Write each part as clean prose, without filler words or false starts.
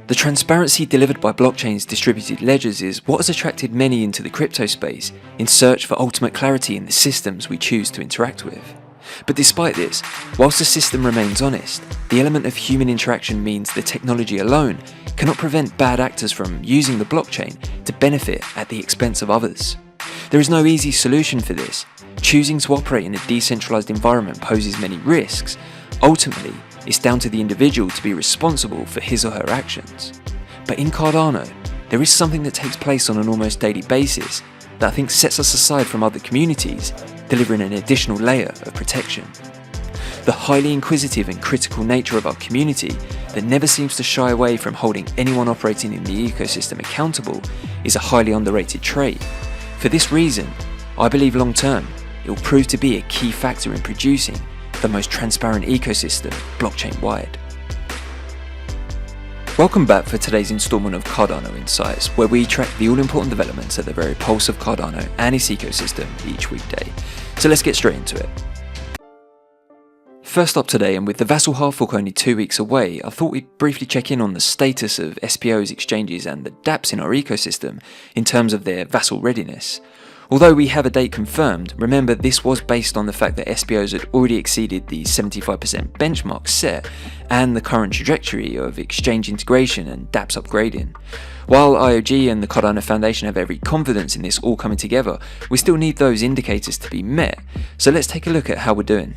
The transparency delivered by blockchain's distributed ledgers is what has attracted many into the crypto space in search for ultimate clarity in the systems we choose to interact with. But despite this, whilst the system remains honest, the element of human interaction means the technology alone cannot prevent bad actors from using the blockchain to benefit at the expense of others. There is no easy solution for this. Choosing to operate in a decentralized environment poses many risks. Ultimately, it's down to the individual to be responsible for his or her actions. But in Cardano, there is something that takes place on an almost daily basis that I think sets us aside from other communities, delivering an additional layer of protection. The highly inquisitive and critical nature of our community that never seems to shy away from holding anyone operating in the ecosystem accountable is a highly underrated trait. For this reason, I believe long term, it will prove to be a key factor in producing the most transparent ecosystem blockchain-wide. Welcome back for today's installment of Cardano Insights, where we track the all-important developments at the very pulse of Cardano and its ecosystem each weekday. So let's get straight into it. First up today, and with the Vasil hard fork only 2 weeks away, I thought we'd briefly check in on the status of SPOs, exchanges and the dApps in our ecosystem in terms of their Vasil readiness. Although we have a date confirmed, remember this was based on the fact that SPOs had already exceeded the 75% benchmark set and the current trajectory of exchange integration and dApps upgrading. While IOG and the Cardano Foundation have every confidence in this all coming together, we still need those indicators to be met, so let's take a look at how we're doing.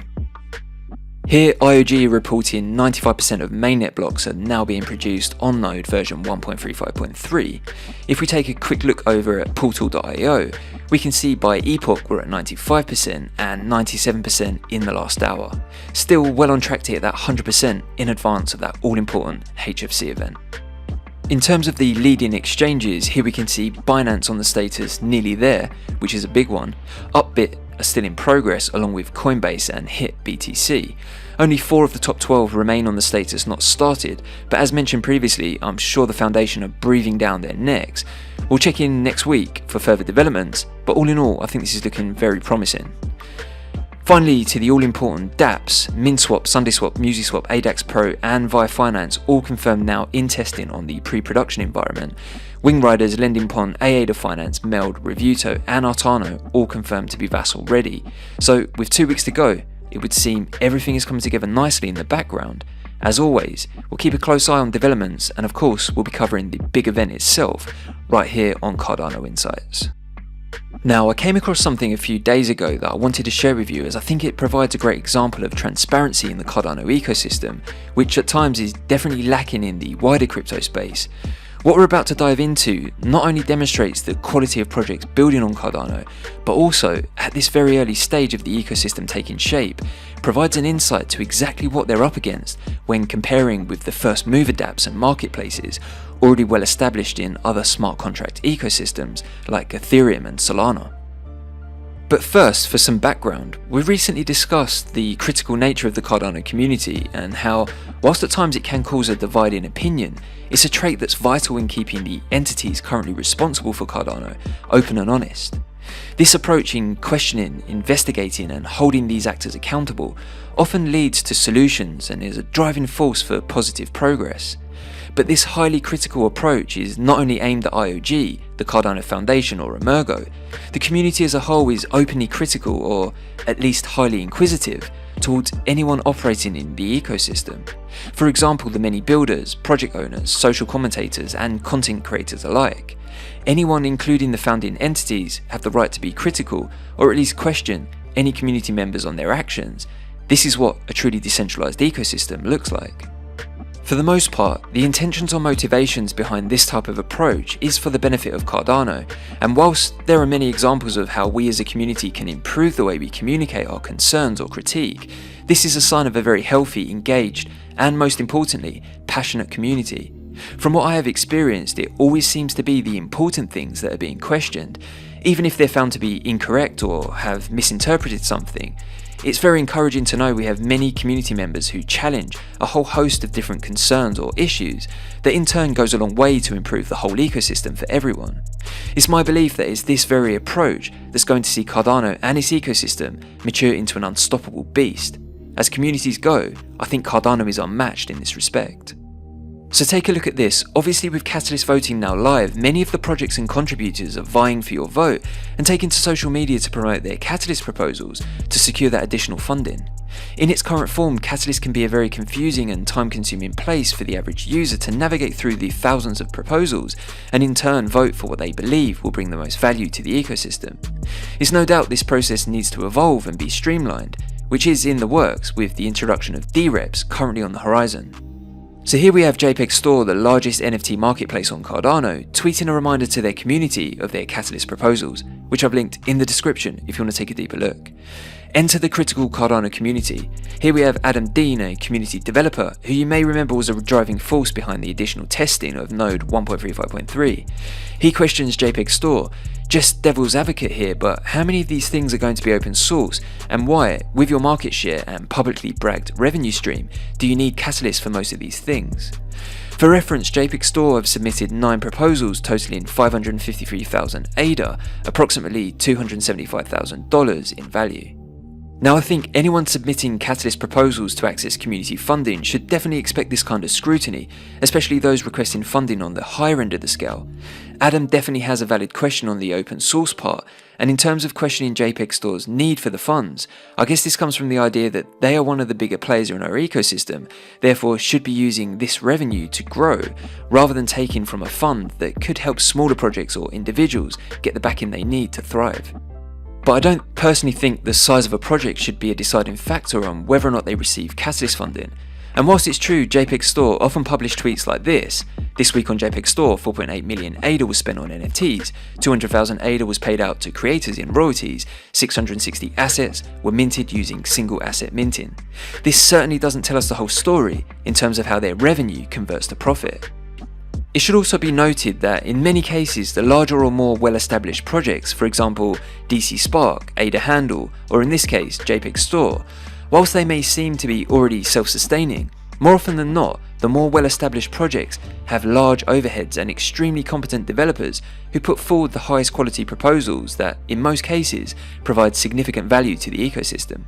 Here, IOG are reporting 95% of mainnet blocks are now being produced on node version 1.35.3. If we take a quick look over at portal.io, we can see by epoch we're at 95% and 97% in the last hour. Still well on track to hit that 100% in advance of that all-important HFC event. In terms of the leading exchanges, here we can see Binance on the status nearly there, which is a big one. Upbit are still in progress along with Coinbase and HIT BTC. Only 4 of the top 12 remain on the status not started, but as mentioned previously, I'm sure the Foundation are breathing down their necks. We'll check in next week for further developments, but all in all, I think this is looking very promising. Finally, to the all-important dApps, MinSwap, SundaeSwap, MusiSwap, ADAX Pro and Via Finance all confirmed now in testing on the pre-production environment. Wingriders, LendingPond, AADA Finance, Meld, Revuto and Artano all confirmed to be Vasil ready. So with 2 weeks to go, it would seem everything is coming together nicely in the background. As always, we'll keep a close eye on developments and of course we'll be covering the big event itself right here on Cardano Insights. Now, I came across something a few days ago that I wanted to share with you as I think it provides a great example of transparency in the Cardano ecosystem, which at times is definitely lacking in the wider crypto space. What we're about to dive into not only demonstrates the quality of projects building on Cardano, but also, at this very early stage of the ecosystem taking shape, provides an insight to exactly what they're up against when comparing with the first mover dApps and marketplaces already well established in other smart contract ecosystems like Ethereum and Solana. But first, for some background, we've recently discussed the critical nature of the Cardano community and how, whilst at times it can cause a divide in opinion, it's a trait that's vital in keeping the entities currently responsible for Cardano open and honest. This approach in questioning, investigating and holding these actors accountable often leads to solutions and is a driving force for positive progress. But this highly critical approach is not only aimed at IOG, the Cardano Foundation or Emergo. The community as a whole is openly critical, or at least highly inquisitive, towards anyone operating in the ecosystem. For example, the many builders, project owners, social commentators and content creators alike. Anyone, including the founding entities, have the right to be critical or at least question any community members on their actions. This is what a truly decentralized ecosystem looks like. For the most part, the intentions or motivations behind this type of approach is for the benefit of Cardano, and whilst there are many examples of how we as a community can improve the way we communicate our concerns or critique, this is a sign of a very healthy, engaged, and most importantly, passionate community. From what I have experienced, it always seems to be the important things that are being questioned, even if they're found to be incorrect or have misinterpreted something. It's very encouraging to know we have many community members who challenge a whole host of different concerns or issues that in turn goes a long way to improve the whole ecosystem for everyone. It's my belief that it's this very approach that's going to see Cardano and its ecosystem mature into an unstoppable beast. As communities go, I think Cardano is unmatched in this respect. So take a look at this. Obviously with Catalyst voting now live, many of the projects and contributors are vying for your vote and taking to social media to promote their Catalyst proposals to secure that additional funding. In its current form, Catalyst can be a very confusing and time-consuming place for the average user to navigate through the thousands of proposals and in turn vote for what they believe will bring the most value to the ecosystem. It's no doubt this process needs to evolve and be streamlined, which is in the works with the introduction of DREPs currently on the horizon. So here we have JPG Store, the largest NFT marketplace on Cardano, tweeting a reminder to their community of their Catalyst proposals, which I've linked in the description if you want to take a deeper look. Enter the critical Cardano community. Here we have Adam Dean, a community developer, who you may remember was a driving force behind the additional testing of Node 1.35.3. He questions JPG Store. Just devil's advocate here, but how many of these things are going to be open source, and why, with your market share and publicly bragged revenue stream, do you need Catalyst for most of these things? For reference, JPG Store have submitted 9 proposals totaling 553,000 ADA, approximately $275,000 in value. Now I think anyone submitting Catalyst proposals to access community funding should definitely expect this kind of scrutiny, especially those requesting funding on the higher end of the scale. Adam definitely has a valid question on the open source part, and in terms of questioning JPG Store's need for the funds, I guess this comes from the idea that they are one of the bigger players in our ecosystem, therefore should be using this revenue to grow, rather than taking from a fund that could help smaller projects or individuals get the backing they need to thrive. But I don't personally think the size of a project should be a deciding factor on whether or not they receive Catalyst funding. And whilst it's true JPG Store often publish tweets like this week on JPG Store 4.8 million ADA was spent on NFTs, 200,000 ADA was paid out to creators in royalties, 660 assets were minted using single asset minting. This certainly doesn't tell us the whole story in terms of how their revenue converts to profit. It should also be noted that in many cases the larger or more well-established projects, for example DC Spark, ADA Handle, or in this case JPG Store, whilst they may seem to be already self-sustaining, more often than not, the more well-established projects have large overheads and extremely competent developers who put forward the highest quality proposals that, in most cases, provide significant value to the ecosystem.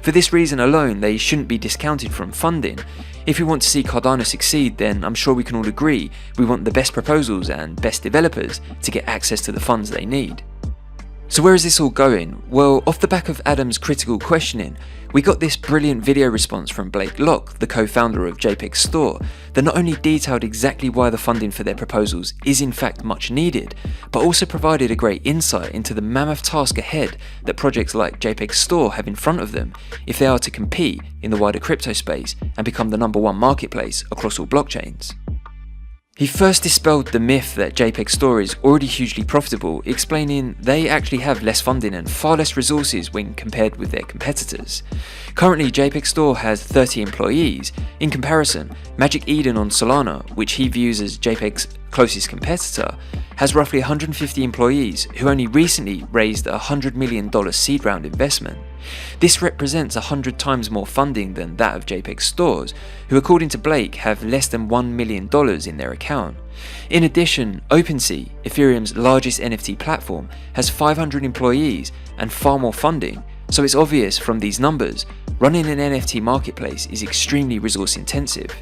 For this reason alone, they shouldn't be discounted from funding. If we want to see Cardano succeed, then I'm sure we can all agree we want the best proposals and best developers to get access to the funds they need. So where is this all going? Well, off the back of Adam's critical questioning, we got this brilliant video response from Blake Locke, the co-founder of JPG Store, that not only detailed exactly why the funding for their proposals is in fact much needed, but also provided a great insight into the mammoth task ahead that projects like JPG Store have in front of them if they are to compete in the wider crypto space and become the #1 marketplace across all blockchains. He first dispelled the myth that JPG Store is already hugely profitable, explaining they actually have less funding and far less resources when compared with their competitors. Currently, JPG Store has 30 employees. In comparison, Magic Eden on Solana, which he views as JPEG's closest competitor, has roughly 150 employees who only recently raised a $100 million seed round investment. This represents 100 times more funding than that of JPG Stores, who according to Blake have less than $1 million in their account. In addition, OpenSea, Ethereum's largest NFT platform, has 500 employees and far more funding, so it's obvious from these numbers, running an NFT marketplace is extremely resource intensive.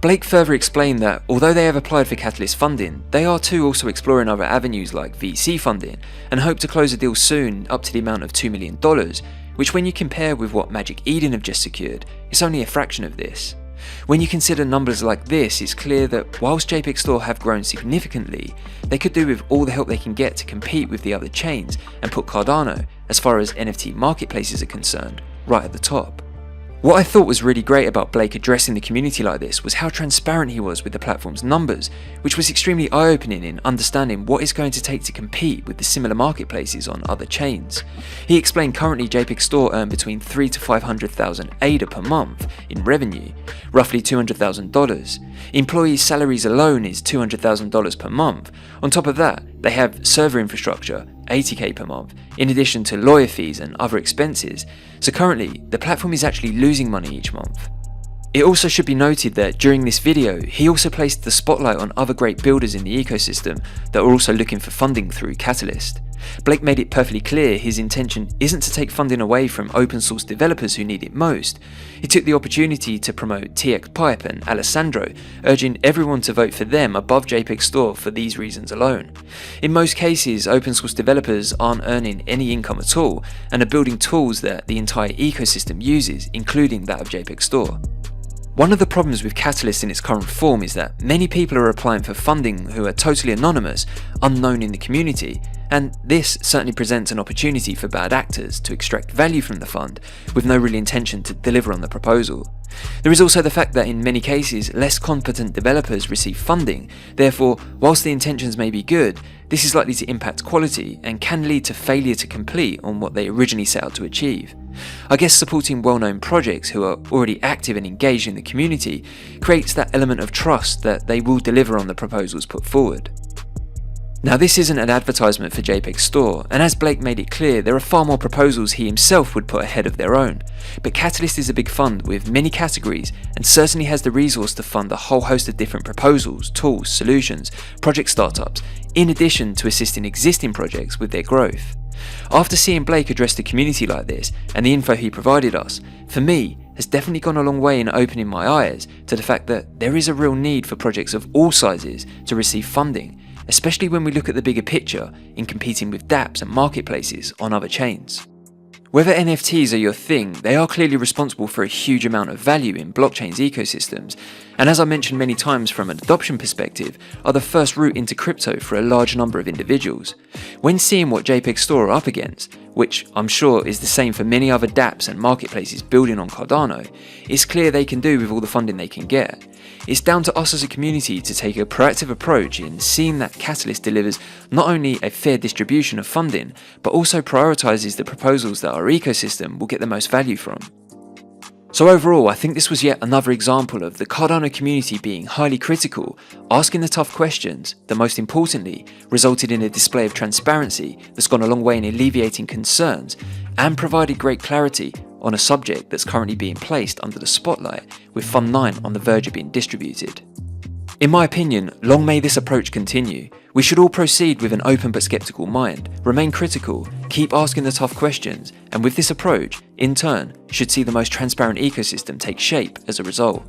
Blake further explained that although they have applied for Catalyst funding, they are too also exploring other avenues like VC funding and hope to close a deal soon up to the amount of $2 million, which when you compare with what Magic Eden have just secured, is only a fraction of this. When you consider numbers like this, it's clear that whilst JPG Store have grown significantly, they could do with all the help they can get to compete with the other chains and put Cardano, as far as NFT marketplaces are concerned, right at the top. What I thought was really great about Blake addressing the community like this was how transparent he was with the platform's numbers, which was extremely eye-opening in understanding what it's going to take to compete with the similar marketplaces on other chains. He explained currently JPG Store earn between 300,000 to 500,000 ADA per month in revenue, roughly $200,000. Employees' salaries alone is $200,000 per month. On top of that, they have server infrastructure, $80,000 per month, in addition to lawyer fees and other expenses, so currently the platform is actually losing money each month. It also should be noted that during this video, he also placed the spotlight on other great builders in the ecosystem that are also looking for funding through Catalyst. Blake made it perfectly clear his intention isn't to take funding away from open source developers who need it most. He took the opportunity to promote TX Pipe and Alessandro, urging everyone to vote for them above JPG Store for these reasons alone. In most cases, open source developers aren't earning any income at all and are building tools that the entire ecosystem uses, including that of JPG Store. One of the problems with Catalyst in its current form is that many people are applying for funding who are totally anonymous, unknown in the community, and this certainly presents an opportunity for bad actors to extract value from the fund with no real intention to deliver on the proposal. There is also the fact that in many cases, less competent developers receive funding, therefore, whilst the intentions may be good, this is likely to impact quality and can lead to failure to complete on what they originally set out to achieve. I guess supporting well-known projects who are already active and engaged in the community creates that element of trust that they will deliver on the proposals put forward. Now, this isn't an advertisement for JPG Store, and as Blake made it clear, there are far more proposals he himself would put ahead of their own. But Catalyst is a big fund with many categories and certainly has the resource to fund a whole host of different proposals, tools, solutions, project startups, in addition to assisting existing projects with their growth. After seeing Blake address the community like this, and the info he provided us, for me, has definitely gone a long way in opening my eyes to the fact that there is a real need for projects of all sizes to receive funding, especially when we look at the bigger picture in competing with dApps and marketplaces on other chains. Whether NFTs are your thing, they are clearly responsible for a huge amount of value in blockchain's ecosystems, and as I mentioned many times from an adoption perspective, are the first route into crypto for a large number of individuals. When seeing what JPG Store are up against, which I'm sure is the same for many other dApps and marketplaces building on Cardano, it's clear they can do with all the funding they can get. It's down to us as a community to take a proactive approach in seeing that Catalyst delivers not only a fair distribution of funding, but also prioritises the proposals that our ecosystem will get the most value from. So overall, I think this was yet another example of the Cardano community being highly critical, asking the tough questions that most importantly resulted in a display of transparency that's gone a long way in alleviating concerns and provided great clarity on a subject that's currently being placed under the spotlight with Fund 9 on the verge of being distributed. In my opinion, long may this approach continue. We should all proceed with an open but skeptical mind, remain critical, keep asking the tough questions, and with this approach, in turn, should see the most transparent ecosystem take shape as a result.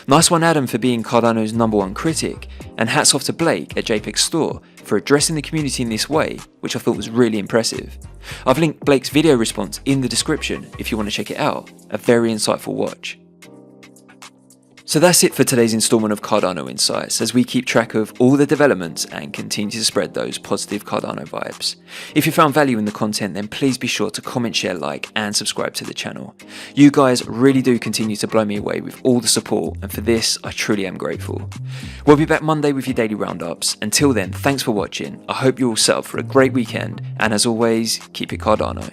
Nice one Adam for being Cardano's #1 critic, and hats off to Blake at JPG Store for addressing the community in this way, which I thought was really impressive. I've linked Blake's video response in the description if you want to check it out, a very insightful watch. So that's it for today's installment of Cardano Insights, as we keep track of all the developments and continue to spread those positive Cardano vibes. If you found value in the content, then please be sure to comment, share, like, and subscribe to the channel. You guys really do continue to blow me away with all the support, and for this, I truly am grateful. We'll be back Monday with your daily roundups. Until then, thanks for watching. I hope you're all set up for a great weekend, and as always, keep it Cardano.